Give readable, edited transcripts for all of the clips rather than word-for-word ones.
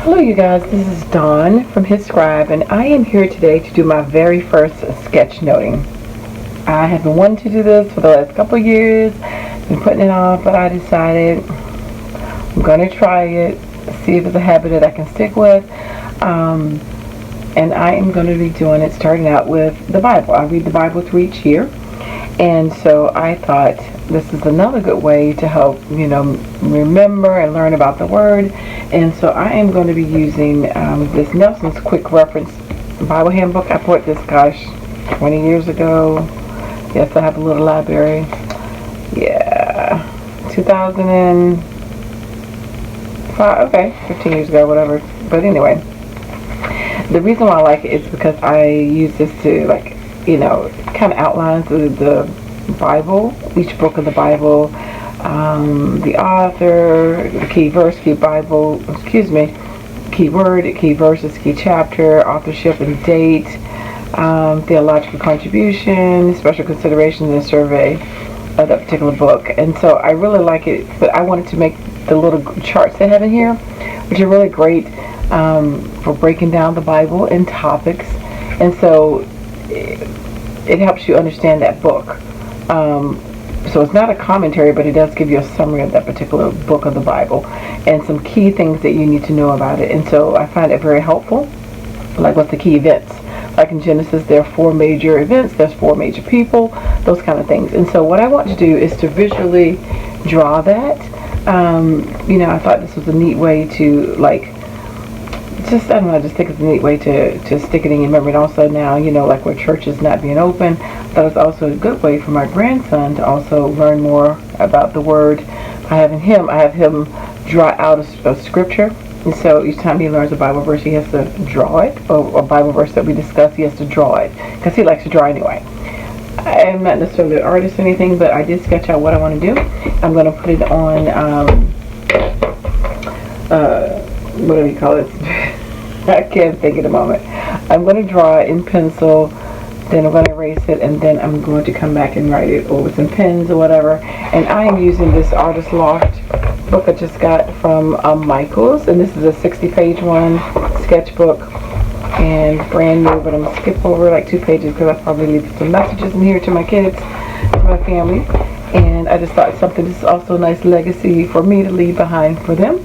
Hello you guys, this is Dawn from hzscribe, and I am here today to do my very first sketchnoting. I have been wanting to do this for the last couple of years, been putting it off, but I decided I'm going to try it, see if it's a habit that I can stick with. And I am going to be doing it starting out with the Bible. I read the Bible through each year, and so I thought this is another good way to help, remember and learn about the Word. And so I am going to be using this Nelson's Quick Reference Bible Handbook. I bought this, 20 years ago. Yes, I have a little library. Yeah, 2005, okay, 15 years ago, whatever. But anyway, the reason why I like it is because I use this to, kind of outlines the Bible, each book of the Bible, the author, the key verse, key word, key verses, key chapter, authorship and date, theological contribution, special considerations, and survey of that particular book. And so I really like it, but I wanted to make the little charts they have in here, which are really great for breaking down the Bible in topics. And so it helps you understand that book. So it's not a commentary, but it does give you a summary of that particular book of the Bible and some key things that you need to know about it. And so I find it very helpful, like what's the key events. Like in Genesis, there are 4 major events, there's 4 major people, those kind of things. And so what I want to do is to visually draw that. I thought this was a neat way to, I just think it's a neat way to stick it in your memory. And also now, like where church is not being open, that was also a good way for my grandson to also learn more about the Word. I have him draw out a scripture. And so each time he learns a Bible verse, he has to draw it, or a Bible verse that we discuss, he has to draw it, because he likes to draw anyway. I am not necessarily an artist or anything, but I did sketch out what I want to do. I'm going to put it on, what do we call it? I can't think at the moment. I'm going to draw it in pencil, then I'm going to erase it, and then I'm going to come back and write it with some pens or whatever. And I am using this Artist Loft book I just got from Michael's, and this is a 60-page one, sketchbook, and brand new, but I'm going to skip over like 2 pages because I probably leave some messages in here to my kids, to my family. And I just thought this is also a nice legacy for me to leave behind for them.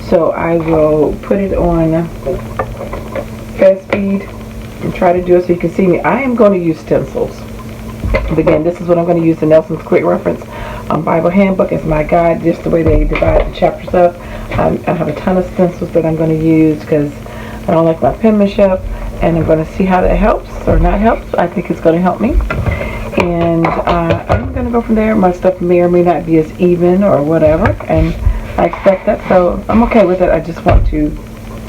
So I will put it on fast speed and try to do it so you can see me. I am going to use stencils. But again, this is what I'm going to use, the Nelson's Quick Reference Bible Handbook as my guide, just the way they divide the chapters up. I have a ton of stencils that I'm going to use because I don't like my penmanship, and I'm going to see how that helps or not helps. I think it's going to help me. And I'm going to go from there. My stuff may or may not be as even or whatever, and I expect that, so I'm okay with it. I just want to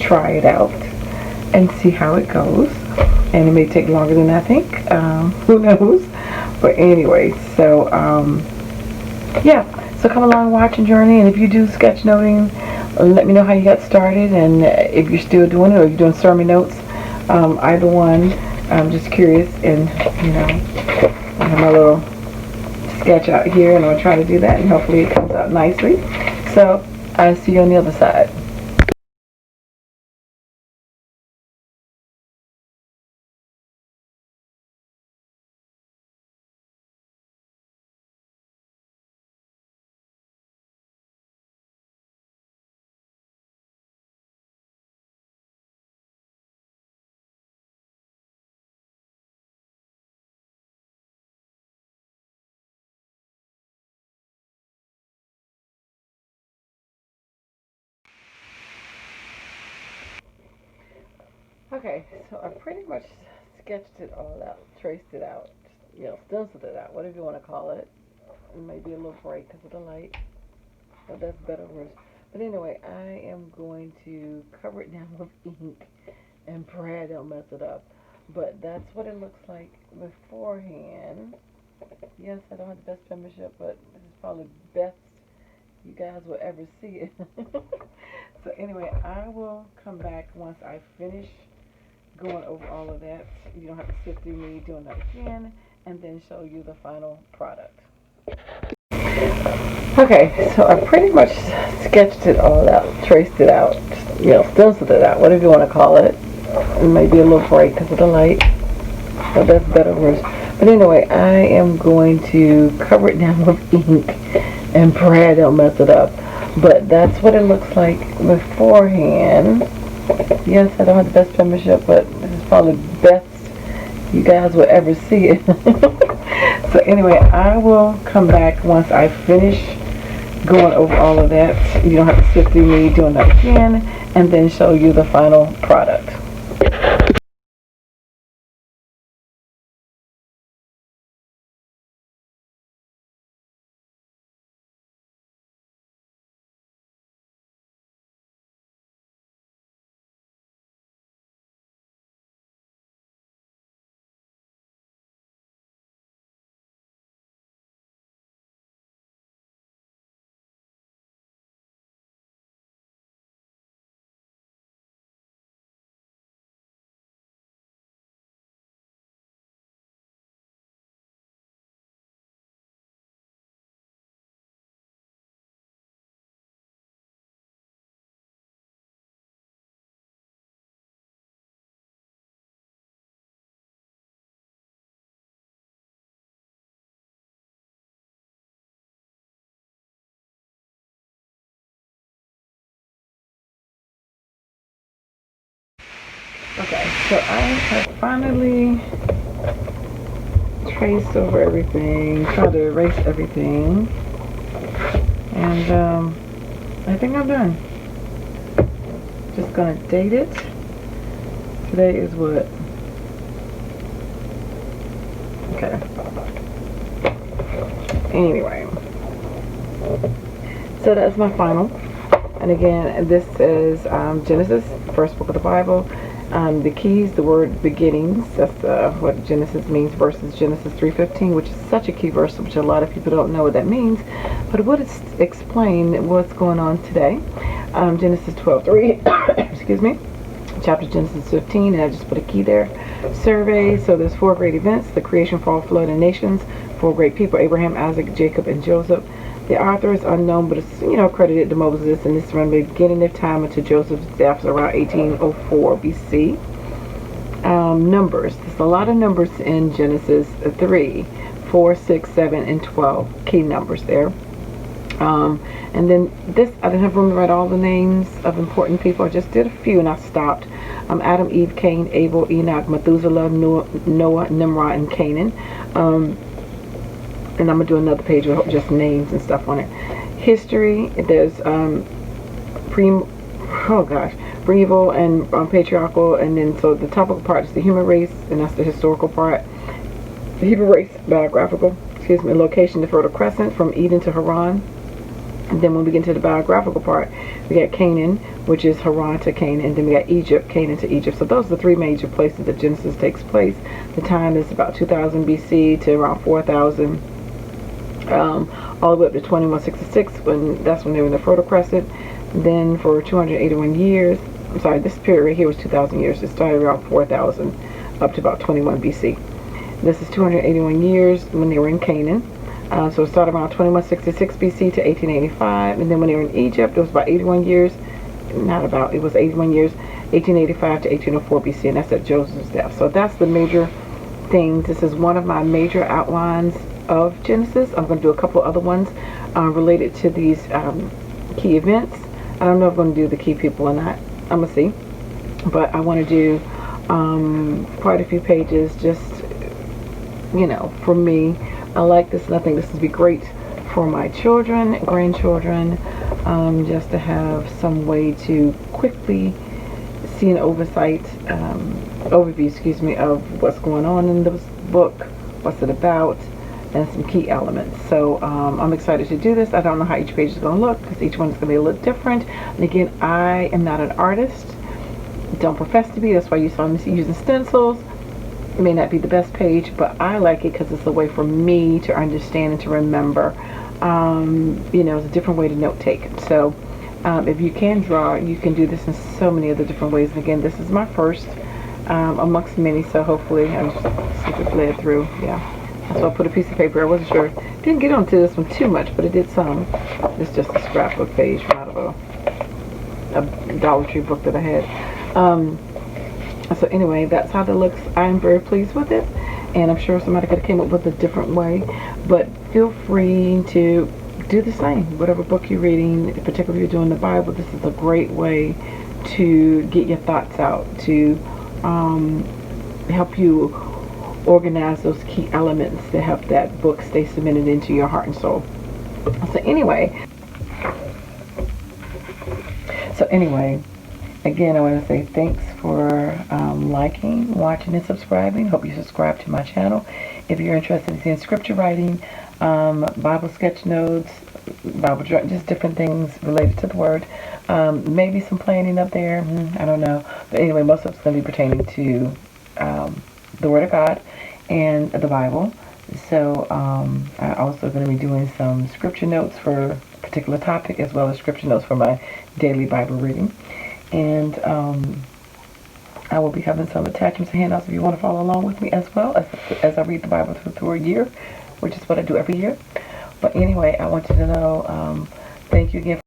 try it out and see how it goes. And it may take longer than I think. Who knows? But anyway, so yeah. So come along, watch and journey. And if you do sketchnoting, let me know how you got started, and if you're still doing it or you're doing sermon notes. Either one. I'm just curious, and I have my little sketch out here, and I'm gonna try to do that, and hopefully it comes out nicely. So I'll see you on the other side. Okay, so I pretty much sketched it all out, traced it out, stenciled it out, whatever you want to call it. It may be a little bright because of the light, but that's better or worse. But anyway, I am going to cover it down with ink and pray I don't mess it up. But that's what it looks like beforehand. Yes, I don't have the best penmanship, but this is probably the best you guys will ever see it. So anyway, I will come back once I finish going over all of that. You don't have to sit through me doing that again, and then show you the final product. Okay, so I pretty much sketched it all out, traced it out, you know, stenciled it out, whatever you want to call it. It may be a little bright because of the light, but that's better worse. But anyway, I am going to cover it down with ink and pray I don't mess it up. But that's what it looks like beforehand. Yes, I don't have the best penmanship, but this is probably the best you guys will ever see it. So anyway, I will come back once I finish going over all of that. You don't have to sit through me doing that again, and then show you the final product. Okay, so I have finally traced over everything, tried to erase everything, and I think I'm done. Just gonna date it. Today is what? Okay. Anyway, so that's my final. And again, this is Genesis, first book of the Bible. The keys, the word beginnings, that's what Genesis means, versus Genesis 3:15, which is such a key verse, which a lot of people don't know what that means, but it would explain what's going on today. Genesis 12:3, excuse me, chapter Genesis 15, and I just put a key there. Survey, so there's 4 great events: the creation, fall, flood, and nations. 4 great people: Abraham, Isaac, Jacob, and Joseph. The author is unknown, but it's, you know, credited to Moses, and this is from the beginning of time until Joseph's death around 1804 BC. Numbers. There's a lot of numbers in Genesis 3, 4, 6, 7, and 12. Key numbers there. And then this, I didn't have room to write all the names of important people. I just did a few and I stopped. Adam, Eve, Cain, Abel, Enoch, Methuselah, Noah, Nimrod, and Canaan. And I'm going to do another page with just names and stuff on it. History, there's Breval and patriarchal, and then so the topical part is the human race, and that's the historical part. The Hebrew race, biographical, location, the Fertile Crescent, from Eden to Haran. And then when we get into the biographical part, we got Canaan, which is Haran to Canaan, and then we got Egypt, Canaan to Egypt. So those are the 3 major places that Genesis takes place. The time is about 2000 BC to around 4000, all the way up to 2166, that's when they were in the Fertile Crescent. Then for 281 years, I'm sorry, this period right here was 2,000 years. It started around 4000 up to about 21 BC. This is 281 years when they were in Canaan. So it started around 2166 BC to 1885, and then when they were in Egypt, it was about 81 years. It was 81 years, 1885 to 1804 BC, and that's at Joseph's death. So that's the major things. This is one of my major outlines of Genesis. I'm going to do a couple other ones related to these key events. I don't know if I'm going to do the key people or not. I'm going to see. But I want to do quite a few pages just, you know, for me. I like this, and I think this would be great for my children, grandchildren, just to have some way to quickly see an overview, of what's going on in this book, what's it about, and some key elements. So I'm excited to do this. I don't know how each page is going to look because each one is going to be a little different. And again, I am not an artist. Don't profess to be. That's why you saw me using stencils. It may not be the best page, but I like it because it's a way for me to understand and to remember. You know, it's a different way to note take. So if you can draw, you can do this in so many other different ways. And again, this is my first amongst many, so hopefully I'll just see if it bled through. Yeah, that's why I put a piece of paper. I wasn't sure. Didn't get onto this one too much, but it did some. It's just a scrapbook page from out of a a Dollar Tree book that I had. So anyway, that's how that looks. I'm very pleased with it, and I'm sure somebody could have came up with a different way, but feel free to do the same. Whatever book you're reading, particularly if you're doing the Bible, this is a great way to get your thoughts out, to help you organize those key elements to help that book stay cemented into your heart and soul. So anyway, again, I want to say thanks for liking, watching, and subscribing. Hope you subscribe to my channel. If you're interested in seeing scripture writing, Bible sketch notes, Bible just different things related to the Word. Maybe some planning up there. I don't know. But anyway, most of it's going to be pertaining to the Word of God and the Bible. So I'm also going to be doing some scripture notes for a particular topic, as well as scripture notes for my daily Bible reading. And I will be having some attachments and handouts if you want to follow along with me, as well as I read the Bible through a year, which is what I do every year. But anyway, I want you to know, thank you again